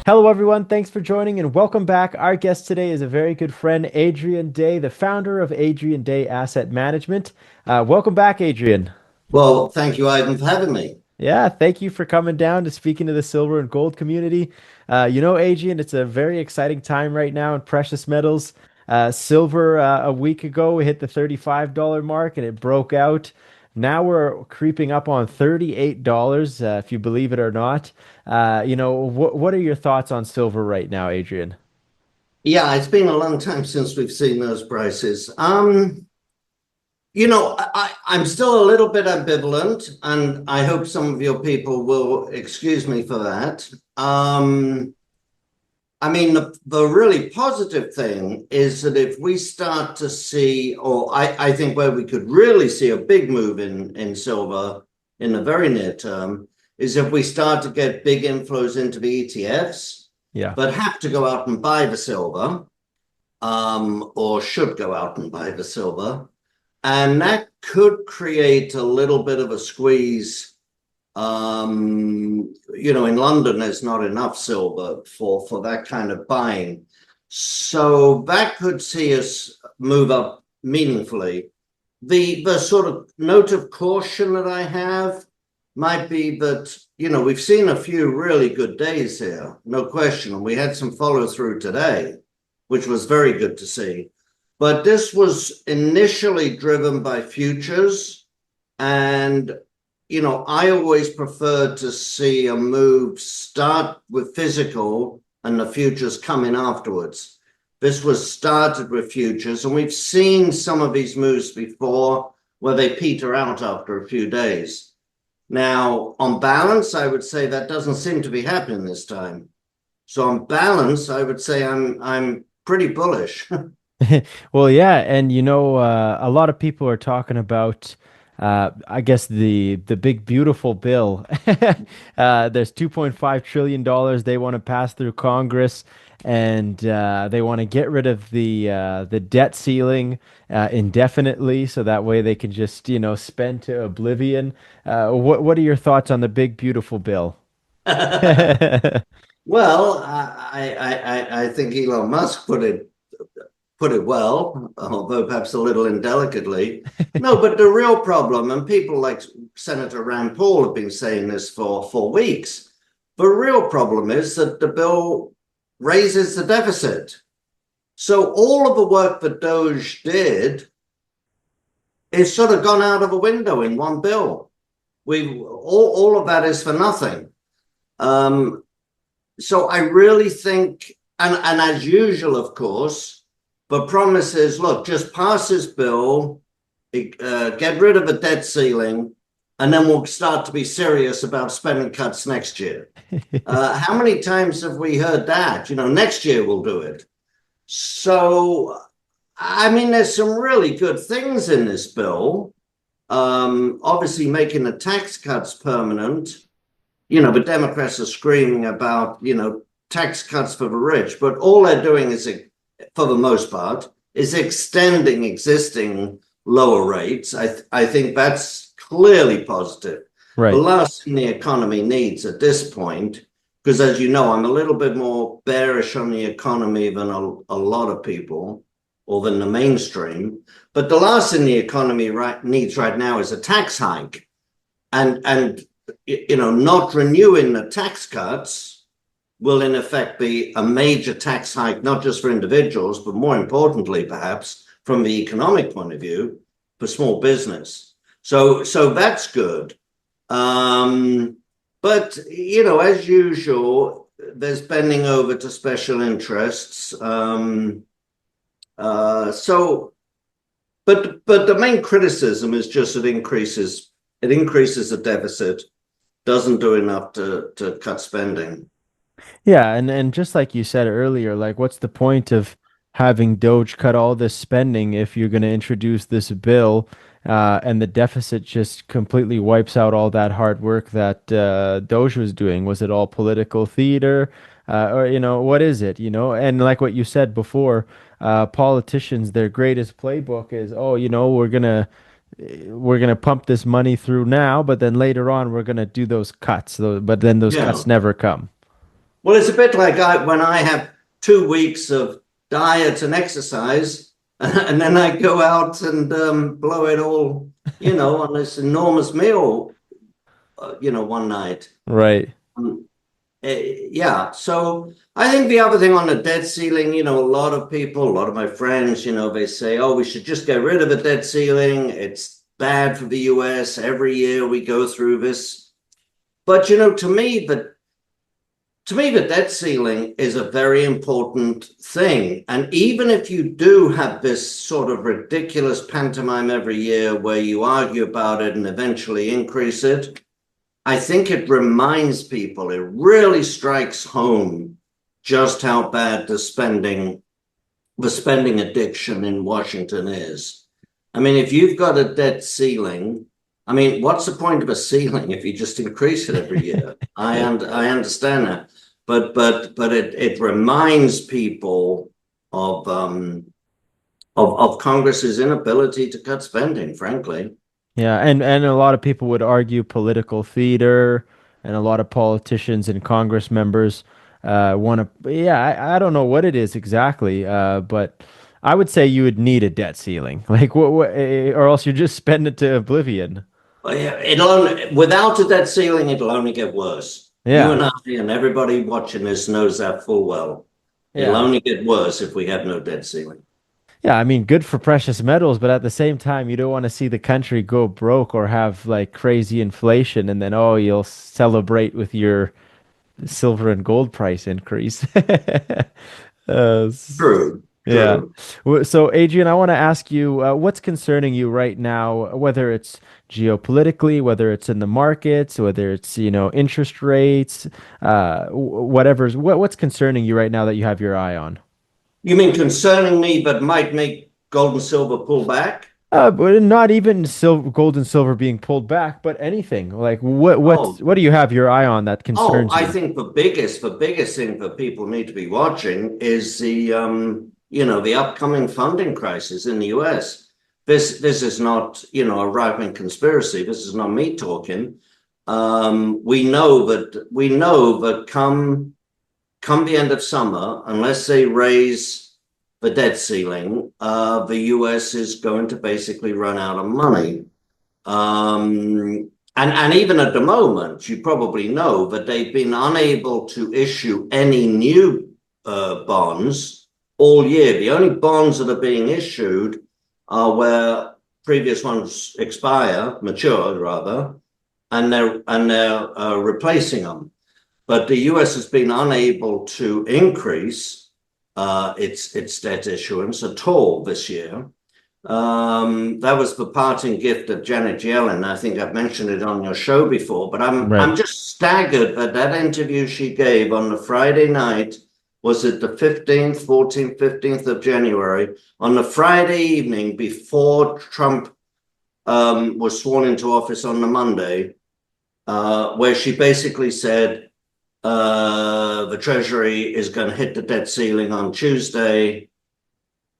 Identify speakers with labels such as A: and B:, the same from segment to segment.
A: Hello, everyone. Thanks for joining and welcome back. Our guest today is a very good friend, Adrian Day, the founder of Adrian Day Asset Management. Welcome back, Adrian.
B: Well, thank you, Ivan, for having me.
A: Yeah, thank you for coming down to speaking to the silver and gold community. Adrian, it's a very exciting time right now in precious metals. Silver, a week ago, we hit the $35 mark and it broke out. Now we're creeping up on $38, if you believe it or not. What are your thoughts on silver right now, Adrian?
B: Yeah, it's been a long time since we've seen those prices. I'm still a little bit ambivalent, and I hope some of your people will excuse me for that. The really positive thing is that if we start to see, or I think where we could really see a big move in silver in the very near term, is if we start to get big inflows into the ETFs,
A: Yeah.
B: but have to go out and buy the silver, or should go out and buy the silver. And that could create a little bit of a squeeze. In London, there's not enough silver for that kind of buying. So that could see us move up meaningfully. The sort of note of caution that I have might be that, we've seen a few really good days here, no question. And we had some follow through today, which was very good to see. But this was initially driven by futures. And, I always prefer to see a move start with physical and the futures come in afterwards. This was started with futures, and we've seen some of these moves before where they peter out after a few days. Now, on balance, I would say that doesn't seem to be happening this time. So on balance, I would say I'm pretty bullish.
A: Well, yeah, and a lot of people are talking about, I guess the big beautiful bill. There's $2.5 trillion they want to pass through Congress, and they want to get rid of the debt ceiling indefinitely, so that way they can just spend to oblivion. What are your thoughts on the big beautiful bill?
B: Well, I think Elon Musk put it well, although perhaps a little indelicately. No, but the real problem, and people like Senator Rand Paul have been saying this for weeks, the real problem is that the bill raises the deficit. So all of the work that Doge did is sort of gone out of a window in one bill. All of that is for nothing. So I really think, and as usual, of course, the promise is, look, just pass this bill, get rid of the debt ceiling, and then we'll start to be serious about spending cuts next year. How many times have we heard that? Next year we'll do it. So, there's some really good things in this bill. Obviously, making the tax cuts permanent. The Democrats are screaming about, tax cuts for the rich, but all they're doing is, for the most part, is extending existing lower rates. I think that's clearly positive. The
A: Right.
B: last thing the economy needs at this point, because as you know, I'm a little bit more bearish on the economy than a lot of people, or than the mainstream. But the last thing the economy needs right now is a tax hike. And not renewing the tax cuts will in effect be a major tax hike, not just for individuals, but more importantly, perhaps from the economic point of view, for small business. So that's good. But as usual, there's bending over to special interests. But the main criticism is just it increases the deficit, doesn't do enough to cut spending.
A: Yeah, and just like you said earlier, like what's the point of having Doge cut all this spending if you're going to introduce this bill and the deficit just completely wipes out all that hard work that Doge was doing? Was it all political theater? Or what is it? And like what you said before, politicians, their greatest playbook is, oh, we're gonna pump this money through now, but then later on we're gonna do those cuts. But then those
B: Yeah.
A: cuts never come.
B: Well, it's a bit like when I have 2 weeks of diet and exercise, and then I go out and blow it all, on this enormous meal, one night.
A: Right.
B: Um, yeah. So I think the other thing on the debt ceiling, a lot of people, a lot of my friends, they say, oh, we should just get rid of the debt ceiling. It's bad for the US. Every year we go through this. But, to me, the debt ceiling is a very important thing. And even if you do have this sort of ridiculous pantomime every year where you argue about it and eventually increase it, I think it reminds people, it really strikes home just how bad the spending addiction in Washington is. I mean, if you've got a debt ceiling, I mean, what's the point of a ceiling if you just increase it every year? I understand that, but it reminds people of Congress's inability to cut spending, frankly.
A: Yeah, and a lot of people would argue political theater, and a lot of politicians and Congress members want to. Yeah, I don't know what it is exactly, but I would say you would need a debt ceiling, like or else you just spend it to oblivion.
B: Well, yeah, without a debt ceiling, it'll only get worse. You
A: Yeah,
B: and I and everybody watching this knows that full well. It'll
A: yeah,
B: only get worse if we have no debt ceiling.
A: yeah. I mean, good for precious metals, but at the same time, you don't want to see the country go broke or have like crazy inflation, and then oh, you'll celebrate with your silver and gold price increase. Uh,
B: True,
A: yeah.
B: true.
A: So, Adrian, I want to ask you, what's concerning you right now, whether it's geopolitically, whether it's in the markets, whether it's, interest rates, what's concerning you right now that you have your eye on?
B: You mean concerning me, but might make gold and silver pull back?
A: But not even silver, gold and silver being pulled back, but anything. Like
B: Oh,
A: what do you have your eye on that
B: oh,
A: concerns
B: I
A: you?
B: think the biggest thing that people need to be watching is the upcoming funding crisis in the US. This is not, a right-wing conspiracy. This is not me talking. We know that come the end of summer, unless they raise the debt ceiling, the US is going to basically run out of money. And even at the moment, you probably know that they've been unable to issue any new bonds all year. The only bonds that are being issued are where previous ones mature rather, and they're replacing them. But the US has been unable to increase its debt issuance at all this year. That was the parting gift of Janet Yellen. I think I've mentioned it on your show before, but I'm
A: Right.
B: just staggered that interview she gave on the Friday night. Was it the 15th, 14th, 15th of January? On the Friday evening before Trump was sworn into office on the Monday, where she basically said the Treasury is going to hit the debt ceiling on Tuesday.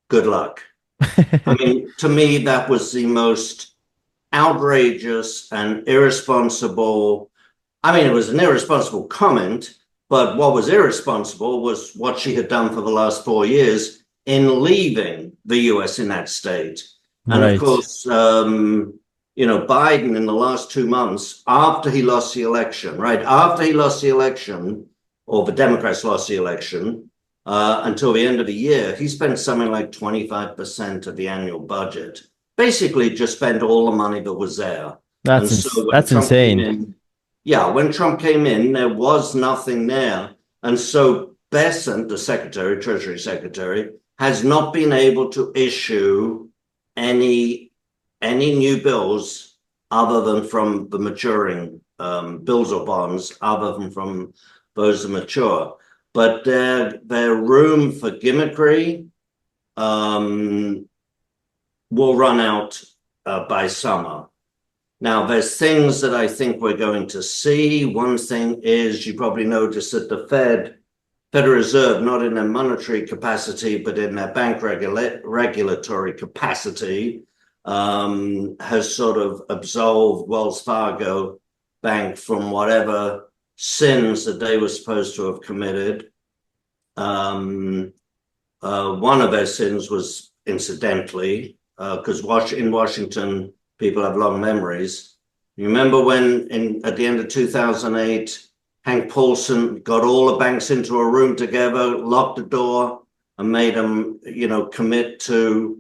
B: Good luck. I mean, to me, that was the most outrageous and irresponsible. I mean, it was an irresponsible comment, but what was irresponsible was what she had done for the last 4 years in leaving the US in that state. And of
A: Right.
B: course, Biden in the last 2 months, after he lost the election, right after he lost the election, or the Democrats lost the election, until the end of the year, he spent something like 25% of the annual budget. Basically, just spent all the money that was there. And so when
A: That's
B: Trump came
A: insane.
B: in, yeah, when Trump came in, there was nothing there. And so Bessent, the secretary, Treasury Secretary, has not been able to issue any new bills other than from the maturing bills or bonds, other than from those that mature. But their room for gimmickry um, will run out by summer. Now, there's things that I think we're going to see. One thing is you probably noticed that the Federal Reserve, not in their monetary capacity, but in their bank regulatory capacity, has sort of absolved Wells Fargo Bank from whatever sins that they were supposed to have committed. One of their sins was incidentally, because in Washington, people have long memories. You remember when at the end of 2008, Hank Paulson got all the banks into a room together, locked the door, and made them, commit to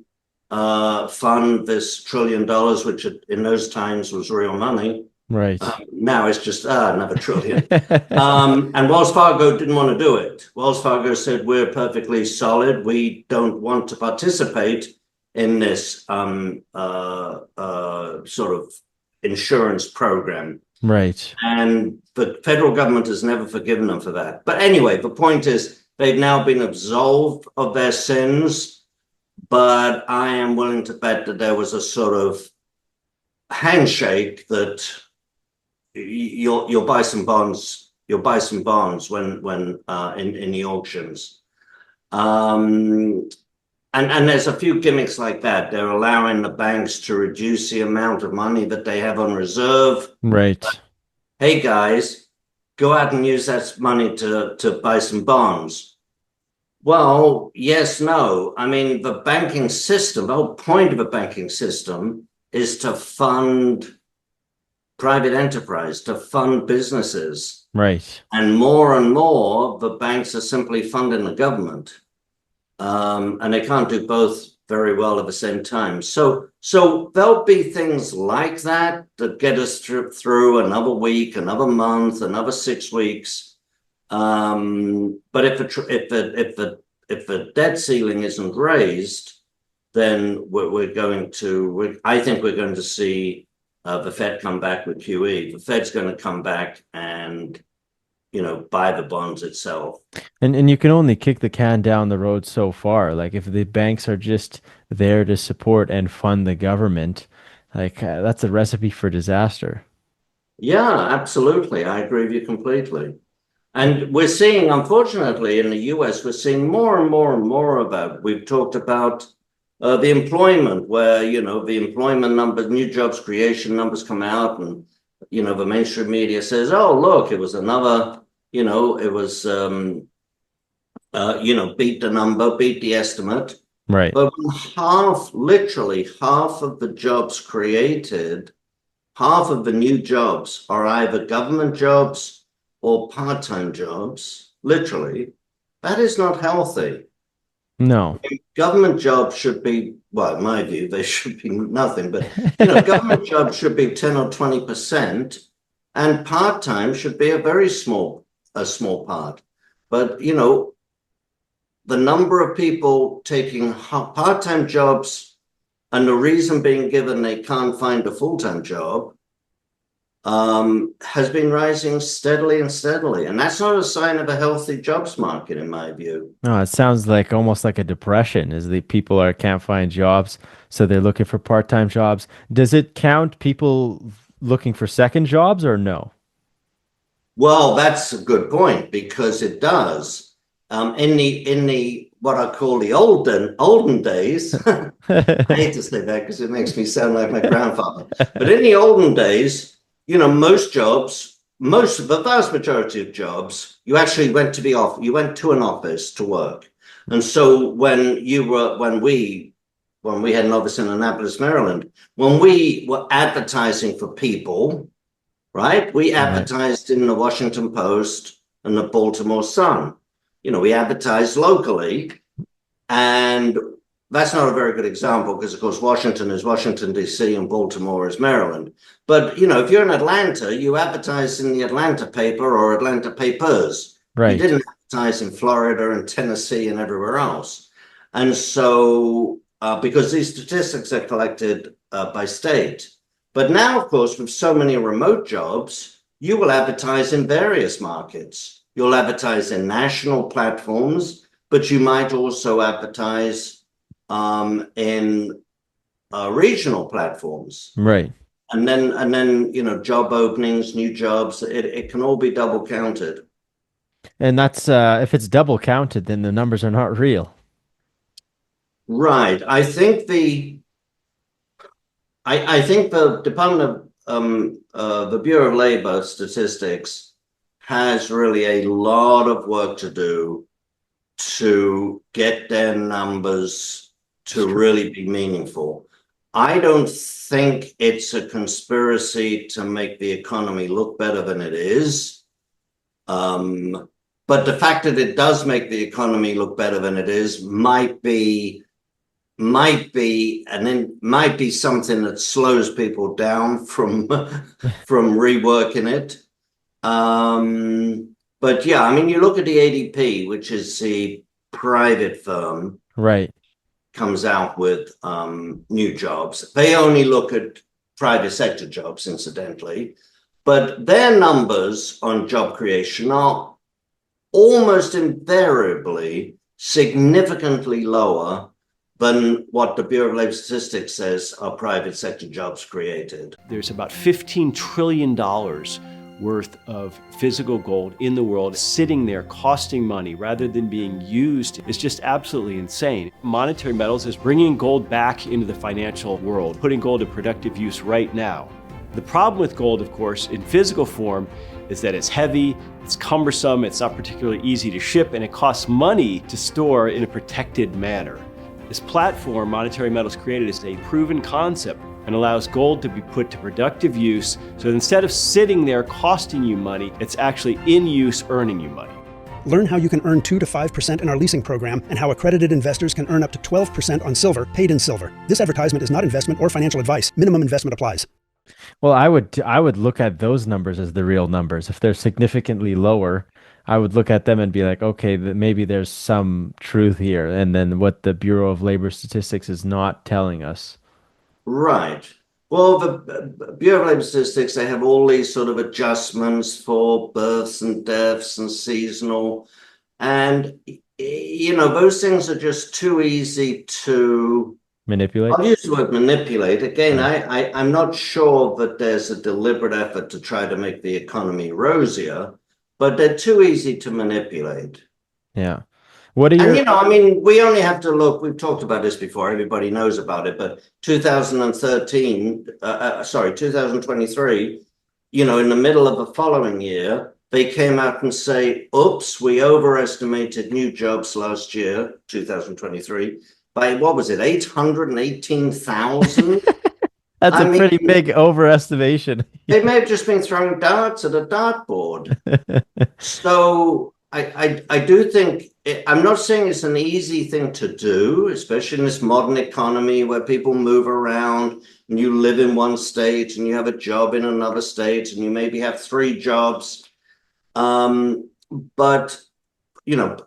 B: fund this $1 trillion, which in those times was real money.
A: Right.
B: Now it's just another trillion. And Wells Fargo didn't want to do it. Wells Fargo said, we're perfectly solid. We don't want to participate in this sort of insurance program.
A: Right.
B: And the federal government has never forgiven them for that. But anyway, the point is they've now been absolved of their sins. But I am willing to bet that there was a sort of handshake that you'll buy some bonds. You'll buy some bonds when in the auctions. And there's a few gimmicks like that. They're allowing the banks to reduce the amount of money that they have on reserve.
A: Right.
B: Hey guys, go out and use that money to buy some bonds. Well, yes, no. I mean, the banking system, the whole point of a banking system is to fund private enterprise, to fund businesses.
A: Right.
B: And more, the banks are simply funding the government. And they can't do both very well at the same time. So there'll be things like that that get us through another week, another month, another 6 weeks. But if the debt ceiling isn't raised, then I think we're going to see the Fed come back with QE. The Fed's going to come back and buy the bonds itself.
A: And you can only kick the can down the road so far. Like if the banks are just there to support and fund the government, like that's a recipe for disaster.
B: Yeah, absolutely. I agree with you completely. And we're seeing, unfortunately, in the US, we're seeing more and more and more about. We've talked about the employment, where the employment numbers, new jobs creation numbers come out, and the mainstream media says, "Oh, look, it was another." It was beat the number, beat the estimate.
A: Right.
B: But literally half of the jobs created, half of the new jobs are either government jobs or part-time jobs, literally. That is not healthy.
A: No.
B: Government jobs should be, well, in my view, they should be nothing, but government jobs should be 10 or 20%, and part-time should be a small part. But the number of people taking part-time jobs and the reason being given they can't find a full-time job has been rising steadily and steadily. And that's not a sign of a healthy jobs market, in my view.
A: No, it sounds like almost like a depression is the people are can't find jobs, so they're looking for part-time jobs. Does it count people looking for second jobs or no?
B: Well, that's a good point because it does. In the what I call the olden days, I hate to say that because it makes me sound like my grandfather. But in the olden days, most of the vast majority of jobs, you actually went to you went to an office to work. And so when we had an office in Annapolis, Maryland, when we were advertising for people, right? We
A: Right.
B: advertised in the Washington Post and the Baltimore Sun. We advertised locally, and that's not a very good example because, of course, Washington is Washington, D.C., and Baltimore is Maryland. But, if you're in Atlanta, you advertise in the Atlanta paper or Atlanta papers. You
A: Right.
B: didn't advertise in Florida and Tennessee and everywhere else. And so, because these statistics are collected by state. But now, of course, with so many remote jobs, you will advertise in various markets. You'll advertise in national platforms, but you might also advertise in regional platforms.
A: Right.
B: And then job openings, new jobs, it can all be double counted.
A: And that's if it's double counted, then the numbers are not real.
B: Right. I think the Department of the Bureau of Labor Statistics has really a lot of work to do to get their numbers
A: It's
B: to
A: true.
B: really be meaningful. I don't think it's a conspiracy to make the economy look better than it is. But the fact that it does make the economy look better than it is might be something that slows people down from from reworking it. But yeah, I mean, you look at the ADP, which is the private firm,
A: Right.
B: comes out with new jobs. They only look at private sector jobs, incidentally, but their numbers on job creation are almost invariably significantly lower than what the Bureau of Labor Statistics says are private sector jobs created.
C: There's about $15 trillion worth of physical gold in the world sitting there costing money rather than being used. Is just absolutely insane. Monetary Metals is bringing gold back into the financial world, putting gold to productive use right now. The problem with gold, of course, in physical form is that it's heavy, it's cumbersome, it's not particularly easy to ship, and it costs money to store in a protected manner. This platform Monetary Metals created is a proven concept and allows gold to be put to productive use. So instead of sitting there costing you money, it's actually in use earning you money.
D: Learn how you can earn 2 to 5% in our leasing program and how accredited investors can earn up to 12% on silver paid in silver. This advertisement is not investment or financial advice. Minimum investment applies.
A: Well, I would look at those numbers as the real numbers. If they're significantly lower, I would look at them and be like, okay, maybe there's some truth here. And then what the Bureau of Labor Statistics is not telling us.
B: Right. Well, the Bureau of Labor Statistics, they have all these sort of adjustments for births and deaths and seasonal. And, you know, those things are just too easy to,
A: Manipulate.
B: I'll use the word manipulate. Again,
A: Right.
B: I'm not sure that there's a deliberate effort to try to make the economy rosier, but they're too easy to manipulate.
A: Yeah. What are
B: And
A: your
B: you know, I mean, we only have to look. We've talked about this before. Everybody knows about it. But 2013, 2023. You know, in the middle of the following year, they came out and say, "Oops, we overestimated new jobs last year, 2023, by what was it, 818,000."
A: That's
B: I
A: a pretty
B: mean,
A: big overestimation.
B: they may have just been throwing darts at a dartboard. So I do think I'm not saying it's an easy thing to do, especially in this modern economy where people move around and you live in one state and you have a job in another state and you maybe have 3 jobs. But you know,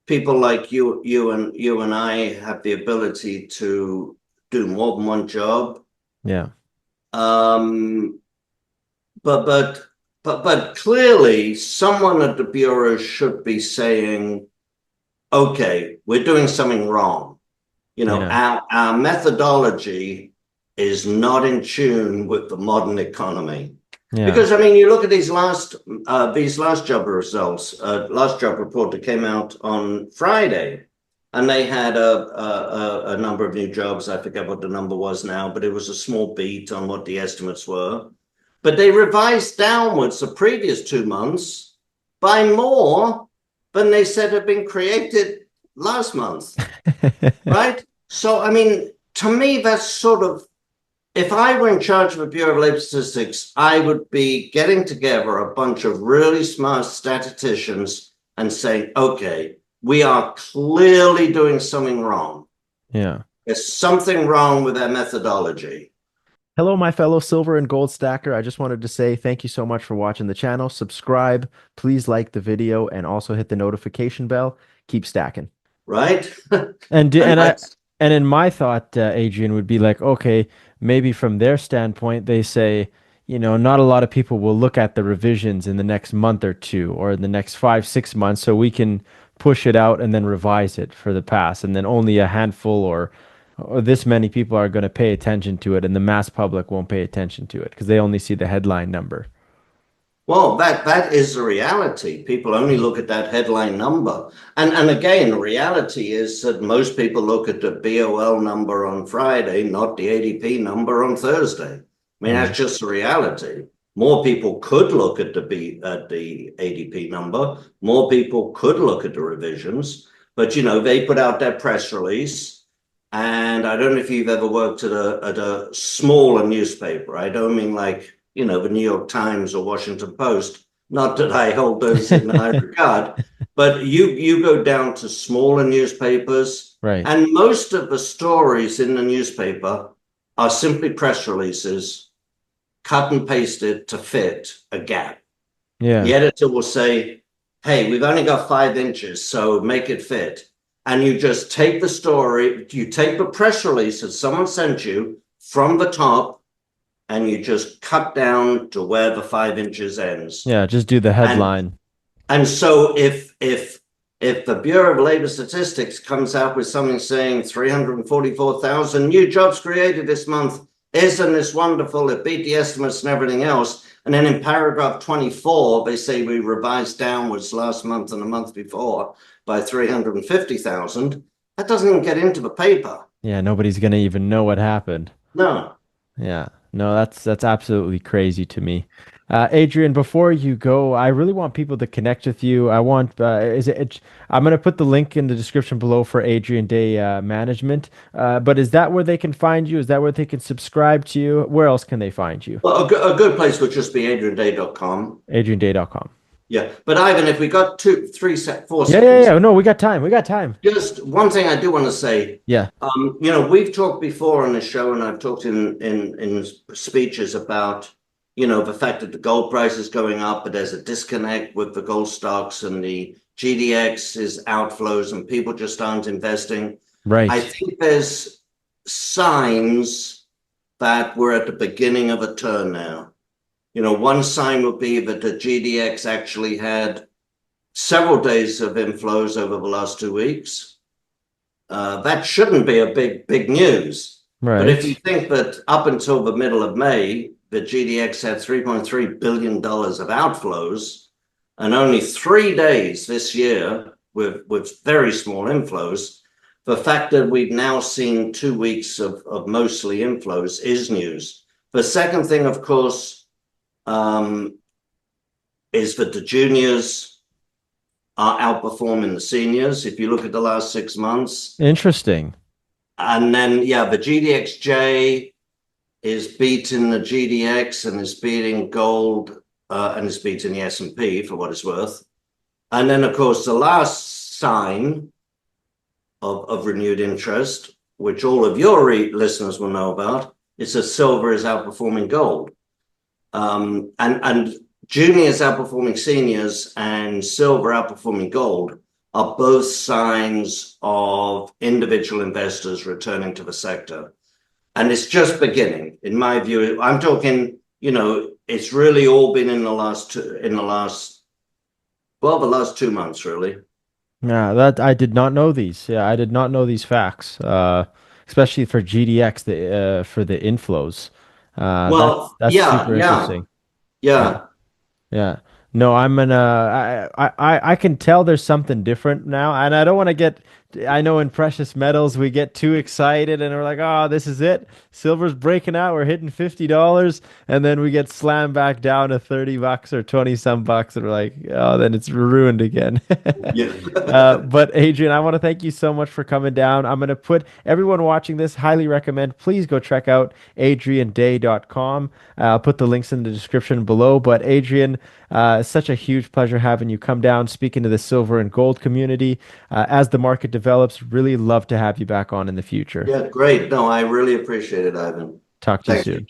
B: people like you and I have the ability to do more than one job.
A: Yeah.
B: Um, but clearly someone at the Bureau should be saying, okay, we're doing something wrong. You know,
A: Yeah.
B: our methodology is not in tune with the modern economy.
A: Yeah.
B: Because I mean, you look at these last job results, last job report that came out on Friday, and they had a number of new jobs. I forget what the number was now, but it was a small beat on what the estimates were. But they revised downwards the previous 2 months by more than they said had been created last month, right? So, I mean, to me, that's sort of, if I were in charge of the Bureau of Labor Statistics, I would be getting together a bunch of really smart statisticians and saying, okay, we are clearly doing something wrong.
A: Yeah.
B: There's something wrong with our methodology.
A: Hello, my fellow silver and gold stacker. I just wanted to say thank you so much for watching the channel. Subscribe, please like the video, and also hit the notification bell. Keep stacking.
B: Right?
A: And
B: And
A: and I
B: that's
A: and in my thought, Adrian would be like, okay, maybe from their standpoint, they say, not a lot of people will look at the revisions in the next month or two, or in the next 5, 6 months, so we can push it out and then revise it for the past, and then only a handful or this many people are going to pay attention to it, and the mass public won't pay attention to it because they only see the headline number.
B: Well, that is the reality. People only look at that headline number. And again, reality is that most people look at the BOL number on Friday, not the ADP number on Thursday. I mean,
A: Yeah.
B: that's just the reality. More people could look at the ADP number. More people could look at the revisions. But they put out their press release, and I don't know if you've ever worked at a smaller newspaper. I don't mean like the New York Times or Washington Post. Not that I hold those in high regard, but you go down to smaller newspapers,
A: Right.
B: and most of the stories in the newspaper are simply press releases cut and pasted to fit a gap.
A: Yeah.
B: The editor will say, hey, we've only got 5 inches, so make it fit. And you just take the story, you take the press release that someone sent you from the top, and you just cut down to where the 5 inches ends.
A: Yeah, just do the headline.
B: And so if the Bureau of Labor Statistics comes out with something saying 344,000 new jobs created this month, isn't this wonderful? It beat the estimates and everything else. And then in paragraph 24, they say we revised downwards last month and the month before by 350,000. That doesn't even get into the paper.
A: Yeah, nobody's gonna even know what happened.
B: No.
A: Yeah, no, that's absolutely crazy to me. Adrian, before you go, I really want people to connect with you. I want, I'm going to put the link in the description below for Adrian Day Management. But is that where they can find you? Is that where they can subscribe to you? Where else can they find you?
B: Well, a good place would just be adrianday.com.
A: adrianday.com.
B: Yeah. But Ivan, if we got 2, 3, 4 seconds.
A: Yeah. No, we got time. We got time.
B: Just one thing I do want to say.
A: Yeah.
B: We've talked before on the show, and I've talked in speeches about, the fact that the gold price is going up, but there's a disconnect with the gold stocks and the GDX's outflows, and people just aren't investing.
A: Right.
B: I think there's signs that we're at the beginning of a turn now. One sign would be that the GDX actually had several days of inflows over the last 2 weeks. That shouldn't be a big news.
A: Right.
B: But if you think that up until the middle of May, the GDX had $3.3 billion of outflows, and only 3 days this year with very small inflows, the fact that we've now seen 2 weeks of mostly inflows is news. The second thing, of course, is that the juniors are outperforming the seniors. If you look at the last 6 months.
A: Interesting.
B: And then, the GDXJ is beating the GDX and is beating gold and is beating the S&P for what it's worth. And then, of course, the last sign of renewed interest, which all of your listeners will know about, is that silver is outperforming gold. And juniors outperforming seniors and silver outperforming gold are both signs of individual investors returning to the sector. And it's just beginning, in my view. I'm talking, it's really all been in the last 2 months, really.
A: Yeah, that I did not know these. Yeah, I did not know these facts, especially for GDX, for the inflows. That's super interesting.
B: Yeah.
A: Yeah. No, I can tell there's something different now, and I don't want to get. I know in precious metals we get too excited and we're like, oh, this is it. Silver's breaking out. We're hitting $50, and then we get slammed back down to $30 or 20 some bucks, and we're like, oh, then it's ruined again.
B: Yeah.
A: But Adrian, I want to thank you so much for coming down. I'm going to put everyone watching this, highly recommend, please go check out adrianday.com. I'll put the links in the description below. But Adrian, such a huge pleasure having you come down, speaking to the silver and gold community. As the market develops, really love to have you back on in the future.
B: Yeah, great. No, I really appreciate it, Ivan.
A: Talk to you
B: Thank you.
A: soon.